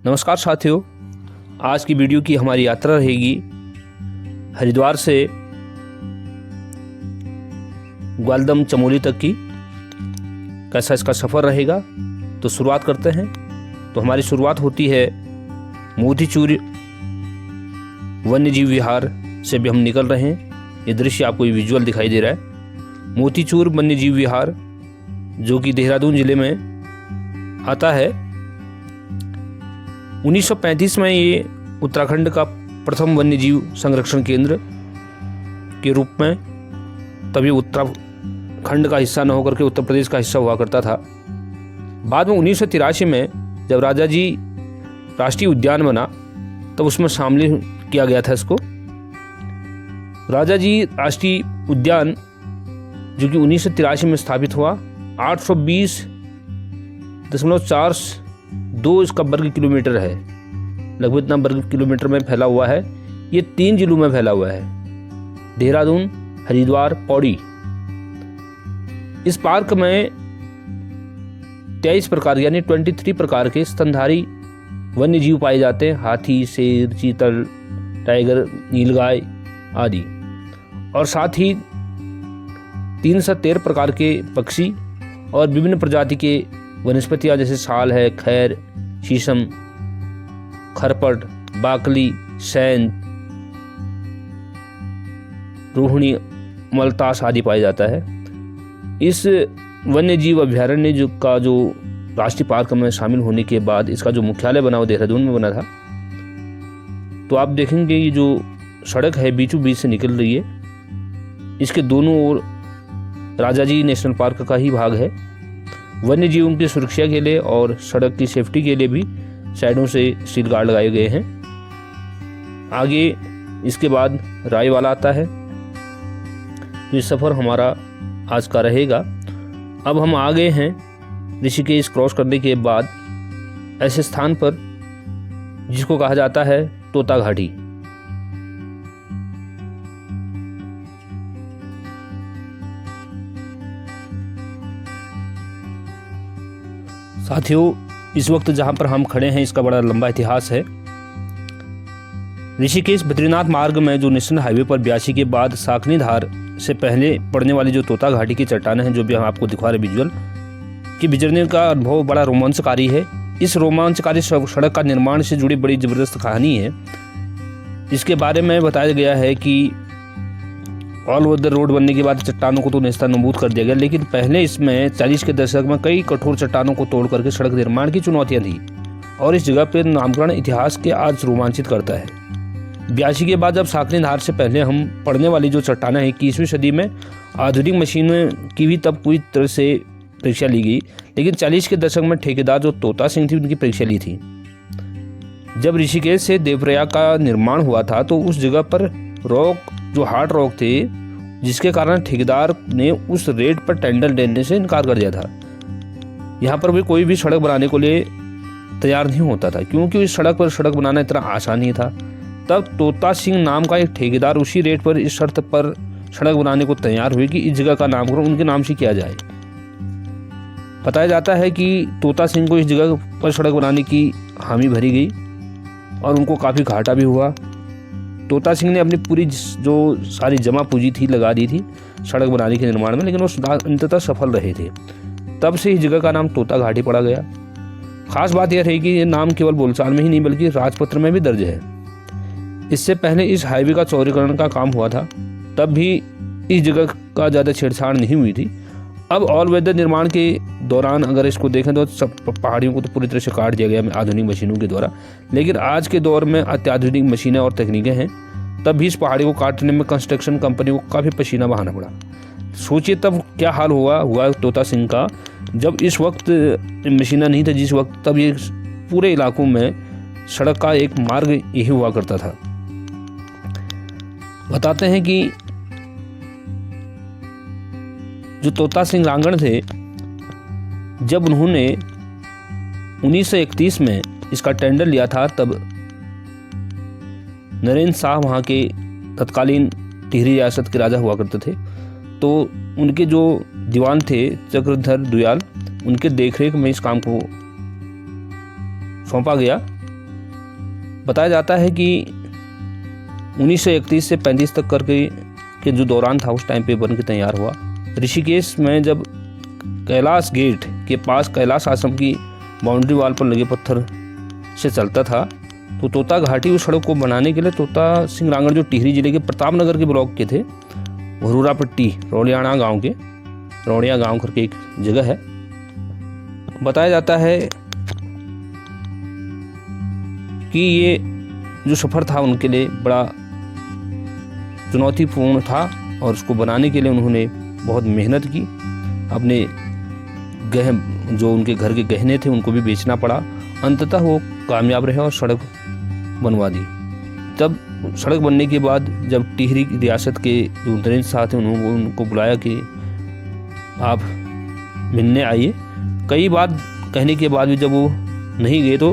नमस्कार साथियों, आज की वीडियो की हमारी यात्रा रहेगी हरिद्वार से ग्वालदम चमोली तक की। कैसा इसका सफ़र रहेगा तो शुरुआत करते हैं। तो हमारी शुरुआत होती है मोतीचूर वन्यजीव विहार से भी हम निकल रहे हैं। ये दृश्य आपको ये विजुअल दिखाई दे रहा है। मोतीचूर वन्यजीव विहार जो कि देहरादून ज़िले में आता है। 1935 में ये उत्तराखंड का प्रथम वन्यजीव संरक्षण केंद्र के रूप में, तभी उत्तराखंड का हिस्सा न होकर के उत्तर प्रदेश का हिस्सा हुआ करता था। बाद में 1983 में जब राजाजी राष्ट्रीय उद्यान बना तब उसमें शामिल किया गया था इसको। राजाजी राष्ट्रीय उद्यान जो कि 1983 में स्थापित हुआ, 820.42 इसका वर्ग किलोमीटर है, लगभग इतना वर्ग किलोमीटर में फैला हुआ है। ये 3 जिलों में फैला हुआ है, देहरादून, हरिद्वार, पौड़ी। इस पार्क में 23 प्रकार यानी 23 प्रकार के स्तनधारी वन्य जीव पाए जाते हैं। हाथी, शेर, चीतल, टाइगर, नीलगाय आदि, और साथ ही 313 प्रकार के पक्षी और विभिन्न प्रजाति के वनस्पतियाँ जैसे साल है, खैर, शीशम, खरपट, बाकली, सैंध, रोहिणी, मलतास आदि पाया जाता है। इस वन्य जीव अभ्यारण्य जो राष्ट्रीय पार्क में शामिल होने के बाद इसका जो मुख्यालय बना वो देहरादून में बना था। तो आप देखेंगे ये जो सड़क है बीचों बीच से निकल रही है, इसके दोनों ओर राजाजी नेशनल पार्क का ही भाग है। वन्य जीवों की सुरक्षा के लिए और सड़क की सेफ्टी के लिए भी साइडों से स्टील गार्ड लगाए गए हैं। आगे इसके बाद रायवाला आता है। तो ये सफ़र हमारा आज का रहेगा। अब हम आ गए हैं ऋषिकेश क्रॉस करने के बाद ऐसे स्थान पर जिसको कहा जाता है तोता घाटी। साथियों, इस वक्त जहां पर हम खड़े हैं इसका बड़ा लंबा इतिहास है। ऋषिकेश बद्रीनाथ मार्ग में जो नेशनल हाईवे पर 82 के बाद साकनी धार से पहले पड़ने वाली जो तोता घाटी की चट्टानें हैं, जो भी हम आपको दिखा रहे विजुअल कि गुजरने का अनुभव बड़ा रोमांचकारी है। इस रोमांचकारी सड़क का निर्माण से जुड़ी बड़ी ज़बरदस्त कहानी है। इसके बारे में बताया गया है कि ऑल वेदर रोड बनने के बाद चट्टानों को तो नेस्तनाबूद कर दिया गया, लेकिन पहले इसमें 40 के दशक में कई कठोर चट्टानों को तोड़ करके सड़क निर्माण की चुनौतियां थी, और इस जगह पर नामकरण इतिहास के आज रोमांचित करता है। 82 के बाद जब साकनी धार से पहले हम पढ़ने वाली जो चट्टानें हैं, 21वीं सदी में आधुनिक मशीनों की भी तब पूरी तरह से परीक्षा ली गई, लेकिन 40 के दशक में ठेकेदार जो तोता सिंह थी उनकी परीक्षा ली थी। जब ऋषिकेश से देवप्रयाग का निर्माण हुआ था तो उस जगह पर रॉक जो हार्ड रॉक थे, जिसके कारण ठेकेदार ने उस रेट पर टेंडर देने से इनकार कर दिया था। यहाँ पर भी कोई भी सड़क बनाने को लिए तैयार नहीं होता था, क्योंकि इस सड़क पर सड़क बनाना इतना आसान नहीं था। तब तोता सिंह नाम का एक ठेकेदार उसी रेट पर इस शर्त पर सड़क बनाने को तैयार हुए कि इस जगह का नामकरण उनके नाम से किया जाए। बताया जाता है कि तोता सिंह को इस जगह पर सड़क बनाने की हामी भरी गई और उनको काफ़ी घाटा भी हुआ। तोता सिंह ने अपनी पूरी जो सारी जमा पूंजी थी लगा दी थी सड़क बनाने के निर्माण में, लेकिन वो अंततः सफल रहे थे। तब से इस जगह का नाम तोता घाटी पड़ा गया। खास बात यह रही कि ये नाम केवल बोलचाल में ही नहीं बल्कि राजपत्र में भी दर्ज है। इससे पहले इस हाईवे का चौड़ीकरण का काम हुआ था, तब भी इस जगह का ज़्यादा छेड़छाड़ नहीं हुई थी। अब ऑल वेदर निर्माण के दौरान अगर इसको देखें तो सब पहाड़ियों को तो पूरी तरह से काट दिया गया आधुनिक मशीनों के द्वारा, लेकिन आज के दौर में अत्याधुनिक मशीनें और तकनीकें हैं, तब भी इस पहाड़ी को काटने में कंस्ट्रक्शन कंपनी को काफ़ी पसीना बहाना पड़ा। सोचिए तब क्या हाल हुआ तोता सिंह का, जब इस वक्त मशीनें नहीं था जिस वक्त, तब ये पूरे इलाकों में सड़क का एक मार्ग यही हुआ करता था। बताते हैं कि जो तोता सिंह रांगण थे, जब उन्होंने 1931 में इसका टेंडर लिया था, तब नरेंद्र शाह वहाँ के तत्कालीन टिहरी रियासत के राजा हुआ करते थे। तो उनके जो दीवान थे चक्रधर दयाल, उनके देखरेख में इस काम को सौंपा गया बताया जाता है कि 1931 से 35 तक के जो दौरान था उस टाइम पे बन के तैयार हुआ। ऋषिकेश में जब कैलाश गेट के पास कैलाश आश्रम की बाउंड्री वाल पर लगे पत्थर से चलता था तो तोता घाटी उस सड़क को बनाने के लिए तोता सिंह रांगड़ जो टिहरी जिले के प्रतापनगर के ब्लॉक के थे, वरूरापट्टी रौड़ियाणा गांव करके एक जगह है। बताया जाता है कि ये जो सफ़र था उनके लिए बड़ा चुनौतीपूर्ण था और उसको बनाने के लिए उन्होंने बहुत मेहनत की। अपने जो उनके घर के गहने थे उनको भी बेचना पड़ा। अंततः वो कामयाब रहे और सड़क बनवा दी। तब सड़क बनने के बाद जब टिहरी रियासत के जो नरेंद्र शाह थे उन्होंने उनको बुलाया कि आप मिलने आइए। कई बार कहने के बाद भी जब वो नहीं गए तो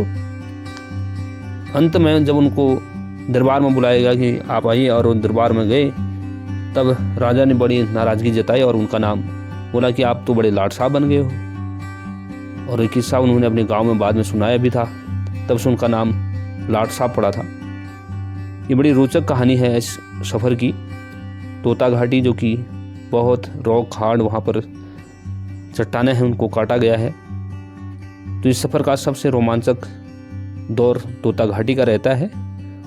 अंत में जब उनको दरबार में बुलाया गया कि आप आइए और उन दरबार में गए, तब राजा ने बड़ी नाराज़गी जताई और उनका नाम बोला कि आप तो बड़े लाट साहब बन गए हो। और एक किस्सा उन्होंने अपने गांव में बाद में सुनाया भी था, तब से उनका नाम लाट साहब पड़ा था। ये बड़ी रोचक कहानी है इस सफ़र की। तोता घाटी जो कि बहुत रॉक हार्ड वहाँ पर चट्टानें हैं उनको काटा गया है। तो इस सफ़र का सबसे रोमांचक दौर तोता घाटी का रहता है।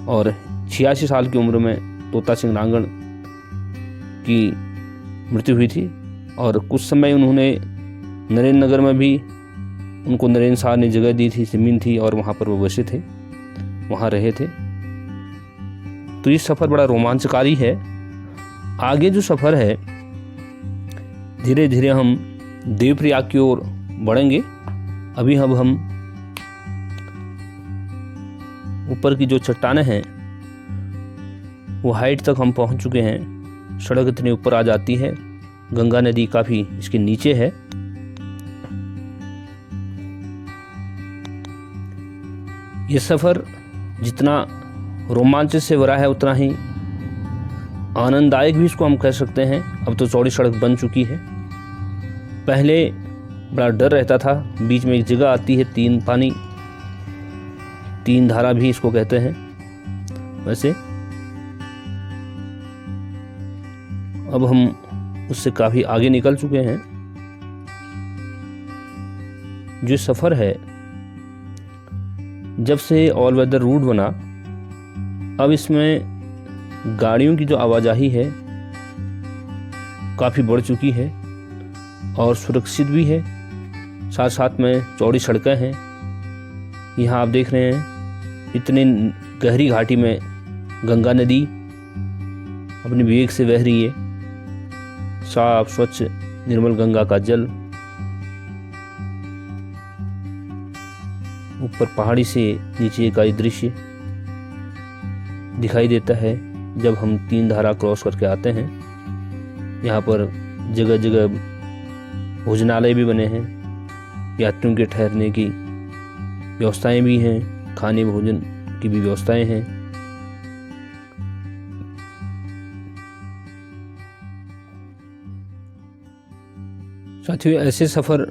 और 86 साल की उम्र में तोता सिंह रांगड़ की मृत्यु हुई थी और कुछ समय उन्होंने नरेंद्र नगर में भी उनको नरेंद्र शाह ने जगह दी थी, ज़मीन थी और वहाँ पर वो बसे थे, वहाँ रहे थे। तो ये सफ़र बड़ा रोमांचकारी है। आगे जो सफ़र है धीरे धीरे हम देवप्रयाग की ओर बढ़ेंगे। अभी अब हम ऊपर की जो चट्टानें हैं वो हाइट तक हम पहुंच चुके हैं। सड़क इतनी ऊपर आ जाती है, गंगा नदी काफ़ी इसके नीचे है। ये सफ़र जितना रोमांच से भरा है उतना ही आनंददायक भी इसको हम कह सकते हैं। अब तो चौड़ी सड़क बन चुकी है। पहले बड़ा डर रहता था। बीच में एक जगह आती है तीन धारा भी इसको कहते हैं। वैसे अब हम उससे काफ़ी आगे निकल चुके हैं। जो सफ़र है जब से ऑल वेदर रूट बना, अब इसमें गाड़ियों की जो आवाजाही है काफ़ी बढ़ चुकी है और सुरक्षित भी है। साथ साथ में चौड़ी सड़कें हैं। यहाँ आप देख रहे हैं इतनी गहरी घाटी में गंगा नदी अपने वेग से बह रही है। साफ स्वच्छ निर्मल गंगा का जल ऊपर पहाड़ी से नीचे का दृश्य दिखाई देता है। जब हम तीन धारा क्रॉस करके आते हैं, यहाँ पर जगह जगह भोजनालय भी बने हैं, यात्रियों के ठहरने की व्यवस्थाएं भी हैं, खाने भोजन की भी व्यवस्थाएं हैं। साथियों, ऐसे सफ़र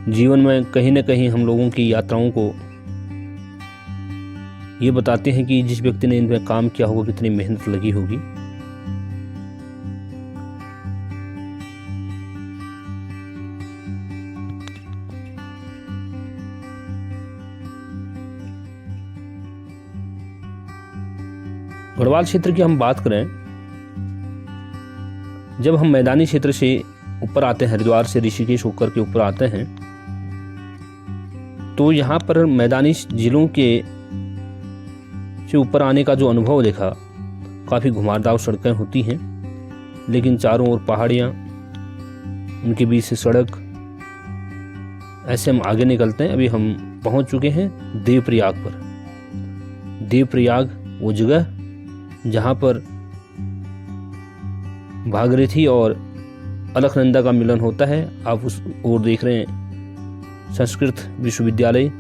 जीवन में कहीं न कहीं हम लोगों की यात्राओं को ये बताते हैं कि जिस व्यक्ति ने इनमें काम किया होगा कितनी मेहनत लगी होगी। गढ़वाल क्षेत्र की हम बात करें, जब हम मैदानी क्षेत्र से ऊपर आते हैं, हरिद्वार से ऋषिकेश होकर के ऊपर आते हैं, तो यहाँ पर मैदानी जिलों के से ऊपर आने का जो अनुभव देखा, काफ़ी घुमावदार सड़कें होती हैं, लेकिन चारों ओर पहाड़ियाँ, उनके बीच से सड़क। ऐसे हम आगे निकलते हैं। अभी हम पहुँच चुके हैं देवप्रयाग पर। देवप्रयाग वो जगह जहाँ पर भागीरथी और अलकनंदा का मिलन होता है। आप उस ओर देख रहे हैं संस्कृत विश्वविद्यालय,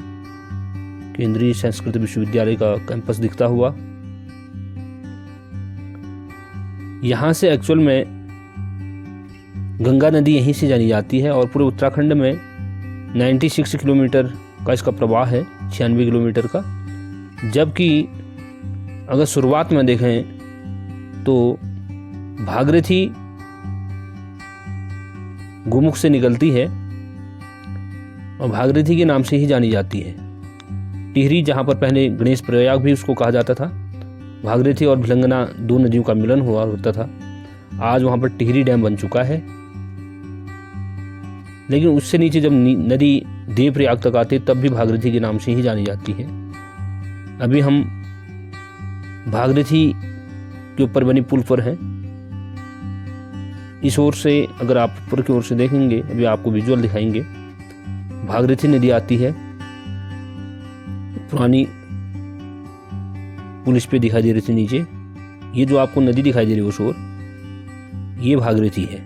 केंद्रीय संस्कृत विश्वविद्यालय का कैंपस दिखता हुआ। यहाँ से एक्चुअल में गंगा नदी यहीं से जानी जाती है और पूरे उत्तराखंड में 96 किलोमीटर का इसका प्रवाह है, 96 किलोमीटर का। जबकि अगर शुरुआत में देखें तो भागीरथी गोमुख से निकलती है और भागीरथी के नाम से ही जानी जाती है। टिहरी, जहाँ पर पहले गणेश प्रयाग भी उसको कहा जाता था, भागीरथी और भिलंगना दो नदियों का मिलन हुआ होता था। आज वहाँ पर टिहरी डैम बन चुका है, लेकिन उससे नीचे जब नदी देवप्रयाग तक आती तब भी भागीरथी के नाम से ही जानी जाती है। अभी हम भागीरथी के ऊपर बनी पुल पर हैं। इस ओर से अगर आप ऊपर की ओर से देखेंगे, अभी आपको विजुअल दिखाएंगे, भागीरथी नदी आती है। पुरानी पुल इस पे दिखाई दे रही थी नीचे। ये जो आपको नदी दिखाई दे रही है उस ओर, ये भागीरथी है,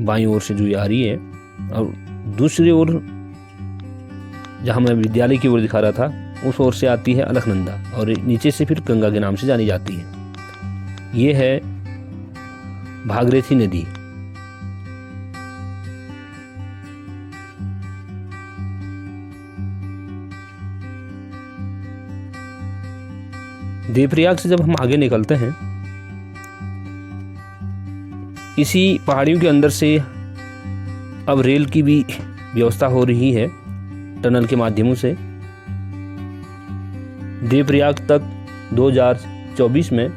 बाईं ओर से जो ये आ रही है। और दूसरी ओर जहाँ मैं विद्यालय की ओर दिखा रहा था, उस ओर से आती है अलकनंदा और नीचे से फिर गंगा के नाम से जानी जाती है। ये है भागीरथी नदी। देवप्रयाग से जब हम आगे निकलते हैं, इसी पहाड़ियों के अंदर से अब रेल की भी व्यवस्था हो रही है टनल के माध्यमों से। देवप्रयाग तक 2024 में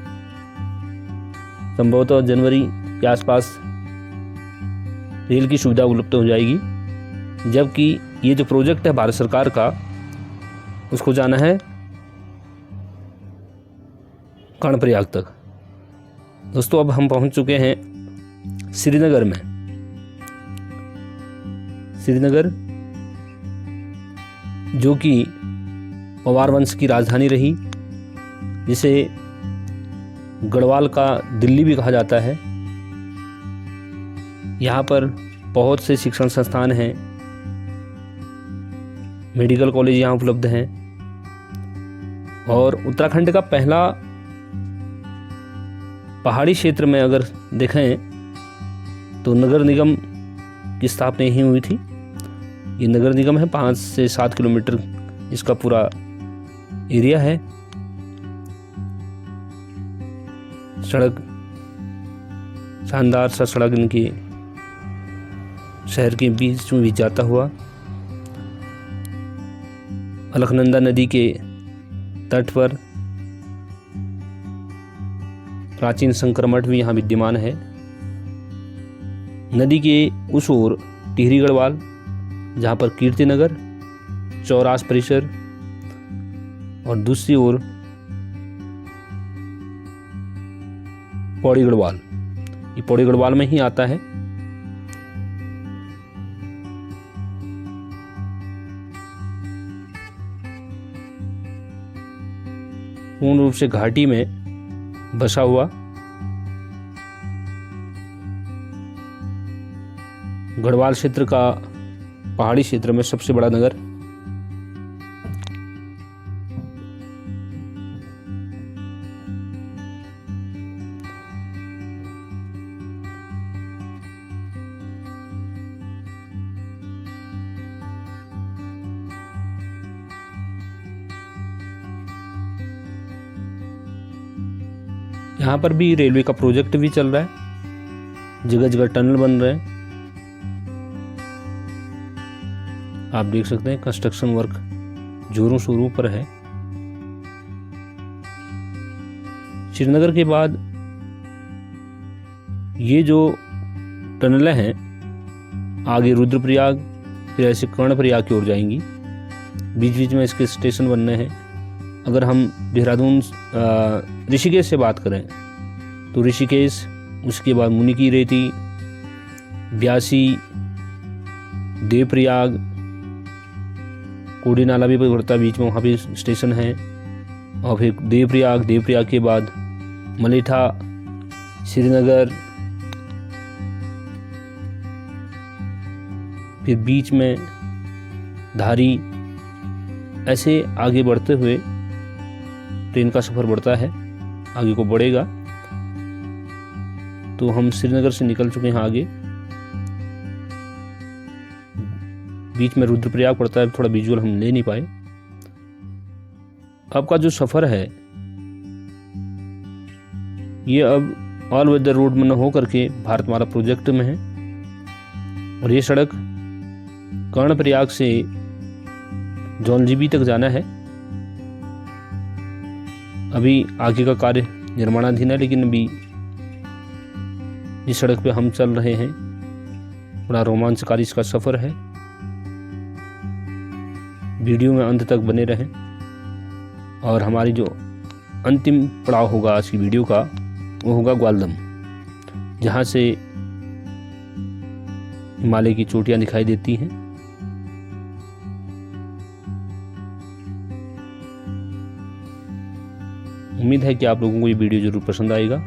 संभवतः जनवरी के आसपास रेल की सुविधा उपलब्ध हो जाएगी। जबकि ये जो प्रोजेक्ट है भारत सरकार का, उसको जाना है कर्णप्रयाग तक। दोस्तों, अब हम पहुंच चुके हैं श्रीनगर में। श्रीनगर जो कि पवार वंश की राजधानी रही, जिसे गढ़वाल का दिल्ली भी कहा जाता है। यहाँ पर बहुत से शिक्षण संस्थान हैं, मेडिकल कॉलेज यहाँ उपलब्ध हैं। और उत्तराखंड का पहला पहाड़ी क्षेत्र में अगर देखें तो नगर निगम की स्थापना यहीं हुई थी। ये नगर निगम है, 5 से 7 किलोमीटर इसका पूरा एरिया है। सड़क, शानदार सा सड़क इनकी शहर के बीच में भी जाता हुआ। अलकनंदा नदी के तट पर प्राचीन शंकर मठ भी यहाँ विद्यमान है। नदी के उस ओर टिहरी गढ़वाल, जहाँ पर कीर्तिनगर, चौरास परिसर, और दूसरी ओर पौड़ी गढ़वाल। ये पौड़ी गढ़वाल में ही आता है। पूर्ण रूप से घाटी में बसा हुआ गढ़वाल क्षेत्र का पहाड़ी क्षेत्र में सबसे बड़ा नगर। यहाँ पर भी रेलवे का प्रोजेक्ट भी चल रहा है, जगह जगह टनल बन रहे हैं। आप देख सकते हैं कंस्ट्रक्शन वर्क जोरों शोरों पर है। श्रीनगर के बाद ये जो टनलें हैं आगे रुद्रप्रयाग, फिर ऐसे कर्णप्रयाग की ओर जाएंगी। बीच बीच में इसके स्टेशन बनने हैं। अगर हम देहरादून ऋषिकेश से बात करें तो ऋषिकेश, उसके बाद मुनि की रेती, ब्यासी, देवप्रयाग, कोडी नाला भी पड़ता है बीच में, वहाँ भी स्टेशन है। और फिर देवप्रयाग के बाद मलेठा, श्रीनगर, फिर बीच में धारी। ऐसे आगे बढ़ते हुए ट्रेन का सफ़र बढ़ता है, आगे को बढ़ेगा। तो हम श्रीनगर से निकल चुके हैं आगे। बीच में रुद्रप्रयाग पड़ता है, थोड़ा विजुअल हम ले नहीं पाए। आपका जो सफ़र है ये अब ऑल वेदर रोड में न हो करके भारतमाला प्रोजेक्ट में है, और ये सड़क कर्णप्रयाग से जौनजीबी तक जाना है। अभी आगे का कार्य निर्माणाधीन है, लेकिन अभी इस सड़क पे हम चल रहे हैं। बड़ा रोमांचकारी इसका सफ़र है। वीडियो में अंत तक बने रहें, और हमारी जो अंतिम पड़ाव होगा आज की वीडियो का वो होगा ग्वालदम, जहाँ से हिमालय की चोटियाँ दिखाई देती हैं। उम्मीद है कि आप लोगों को ये वीडियो जरूर पसंद आएगा।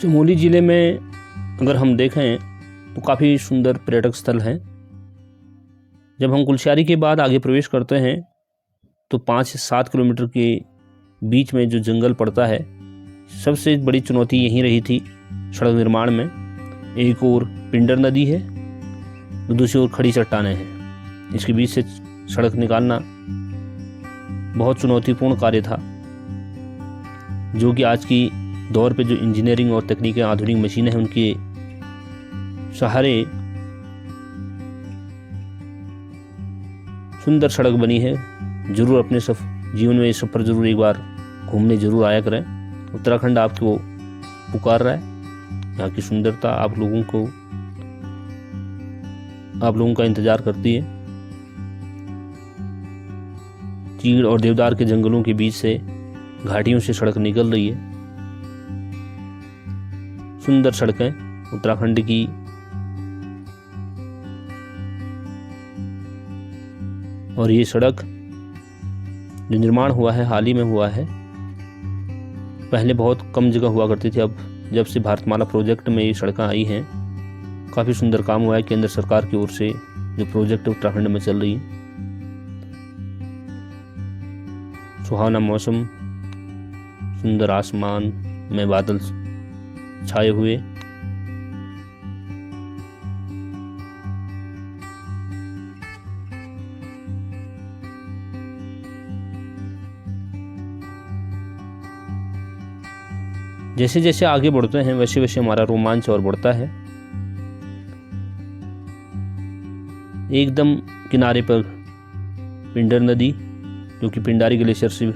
चमोली ज़िले में अगर हम देखें तो काफ़ी सुंदर पर्यटक स्थल हैं। जब हम कुलशियारी के बाद आगे प्रवेश करते हैं तो 5 से 7 किलोमीटर के बीच में जो जंगल पड़ता है, सबसे बड़ी चुनौती यहीं रही थी सड़क निर्माण में। एक ओर पिंडर नदी है तो दूसरी ओर खड़ी चट्टानें हैं। इसके बीच से सड़क निकालना बहुत चुनौतीपूर्ण कार्य था, जो कि आज की दौर पे जो इंजीनियरिंग और तकनीकी आधुनिक मशीनें हैं उनके सहारे सुंदर सड़क बनी है। जरूर अपने जीवन में इस सफ़र जरूर एक बार घूमने जरूर आया करें। उत्तराखंड आपको पुकार रहा है, यहाँ की सुंदरता आप लोगों का इंतजार करती है। चीड़ और देवदार के जंगलों के बीच से घाटियों से सड़क निकल रही है। सुंदर सड़कें उत्तराखंड की। और ये सड़क जो निर्माण हुआ है हाल ही में हुआ है, पहले बहुत कम जगह हुआ करती थी। अब जब से भारतमाला प्रोजेक्ट में ये सड़कें आई हैं, काफ़ी सुंदर काम हुआ है। केंद्र सरकार की ओर से जो प्रोजेक्ट उत्तराखंड में चल रही है। सुहाना मौसम, सुंदर आसमान में बादल छाए हुए, जैसे जैसे आगे बढ़ते हैं वैसे वैसे हमारा रोमांच और बढ़ता है। एकदम किनारे पर पिंडर नदी जो कि पिंडारी ग्लेशियर से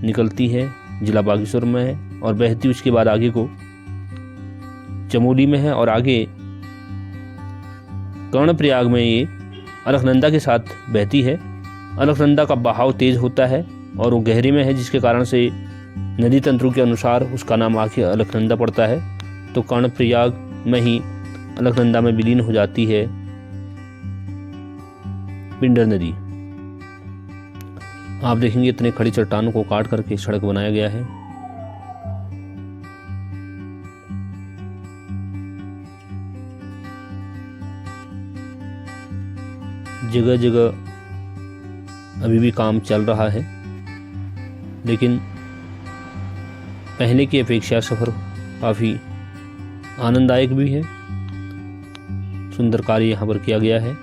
निकलती है, जिला बागेश्वर में है, और बहती उसके बाद आगे को चमोली में है, और आगे कर्णप्रयाग में ये अलकनंदा के साथ बहती है। अलकनंदा का बहाव तेज होता है और वो गहरे में है, जिसके कारण से नदी तंत्रों के अनुसार उसका नाम आके अलकनंदा पड़ता है। तो कर्णप्रयाग में ही अलकनंदा में विलीन हो जाती है पिंडर नदी। आप देखेंगे इतने खड़ी चट्टानों को काट करके सड़क बनाया गया है। जगह जगह अभी भी काम चल रहा है, लेकिन पहले की अपेक्षा सफ़र काफ़ी आनंददायक भी है। सुंदर कार्य यहाँ पर किया गया है।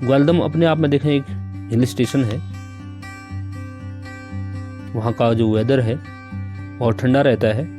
ग्वालदम अपने आप में देखें एक हिल स्टेशन है। वहाँ का जो वेदर है बहुत ठंडा रहता है।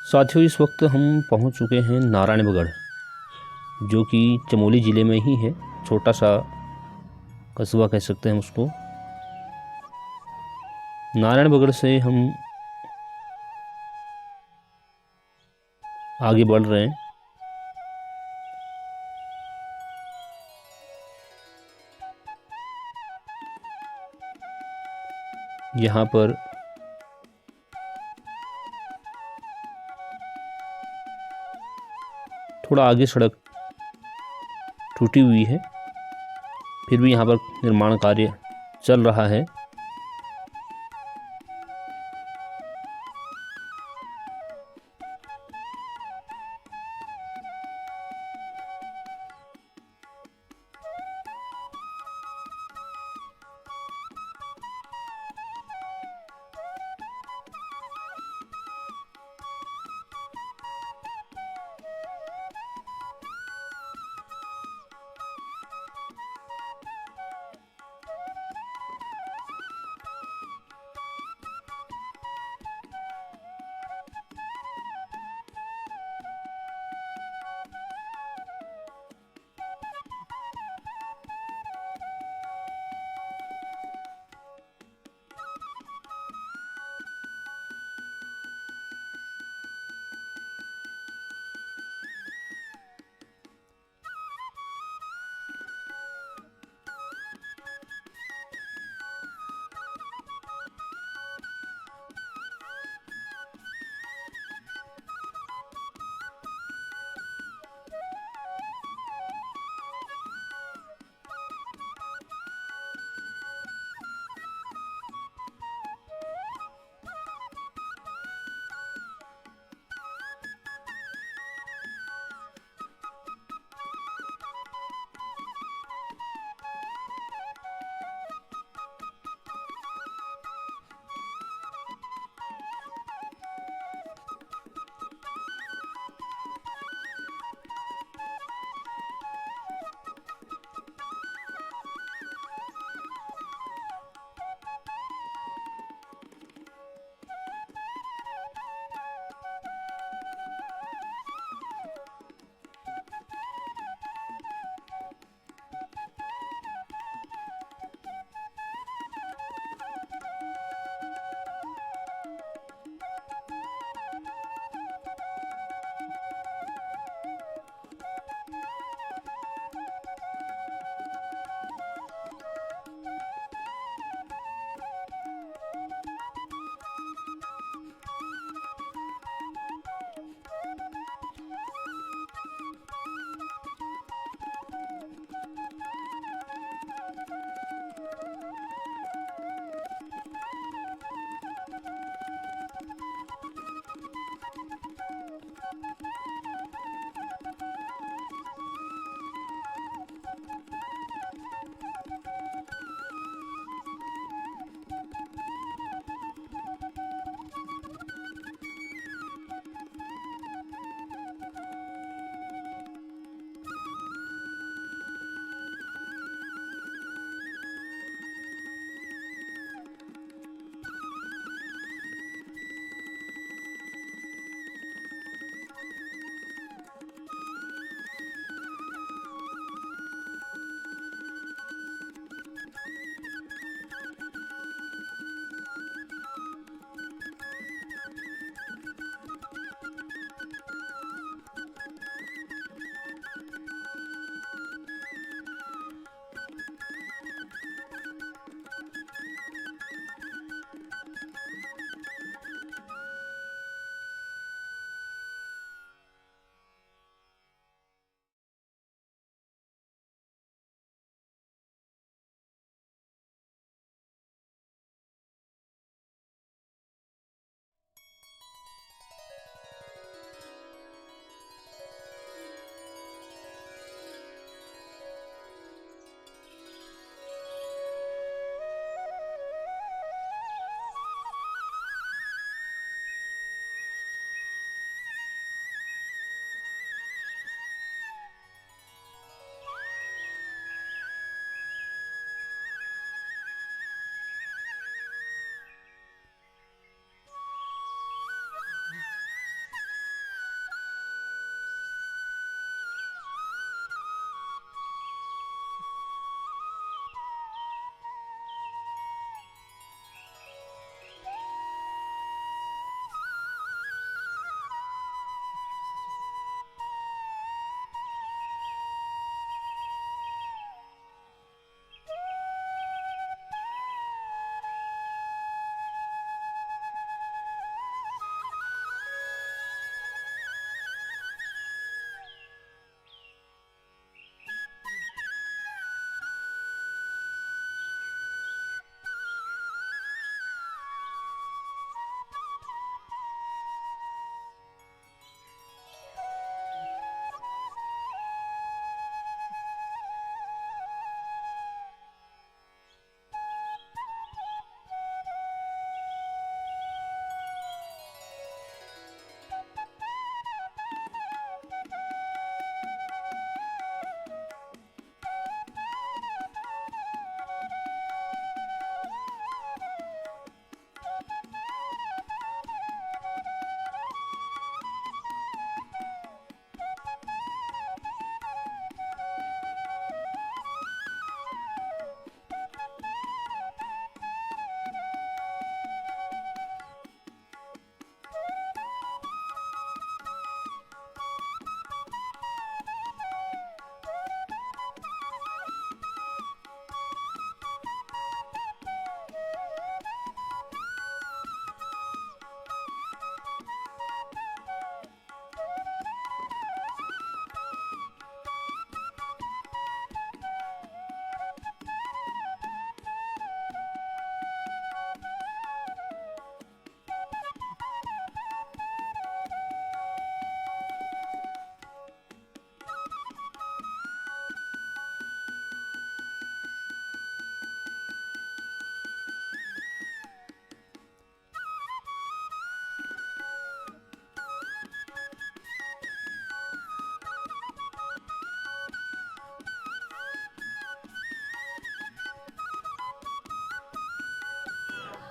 साथियों, इस वक्त हम पहुंच चुके हैं नारायणगढ़, जो कि चमोली ज़िले में ही है। छोटा सा कस्बा कह सकते हैं उसको। नारायणगढ़ से हम आगे बढ़ रहे हैं। यहाँ पर थोड़ा आगे सड़क टूटी हुई है, फिर भी यहाँ पर निर्माण कार्य चल रहा है।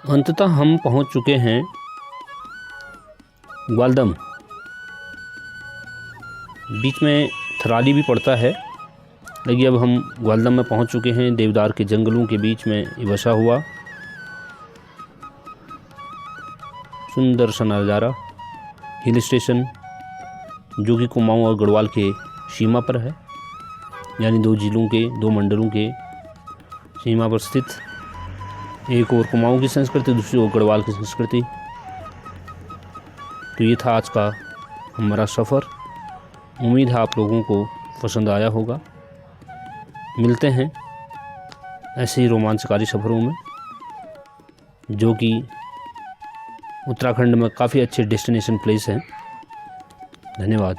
अंततः हम पहुंच चुके हैं ग्वालदम। बीच में थराली भी पड़ता है, लेकिन अब हम ग्वालदम में पहुंच चुके हैं। देवदार के जंगलों के बीच में ये बसा हुआ सुंदर सा नज़ारा हिल स्टेशन, जो कि कुमाऊं और गढ़वाल के सीमा पर है, यानी 2 जिलों के 2 मंडलों के सीमा पर स्थित। एक और कुमाऊं की संस्कृति, दूसरी ओर गढ़वाल की संस्कृति। तो ये था आज का हमारा सफ़र। उम्मीद है आप लोगों को पसंद आया होगा। मिलते हैं ऐसे ही रोमांचकारी सफ़रों में, जो कि उत्तराखंड में काफ़ी अच्छे डेस्टिनेशन प्लेस हैं। धन्यवाद।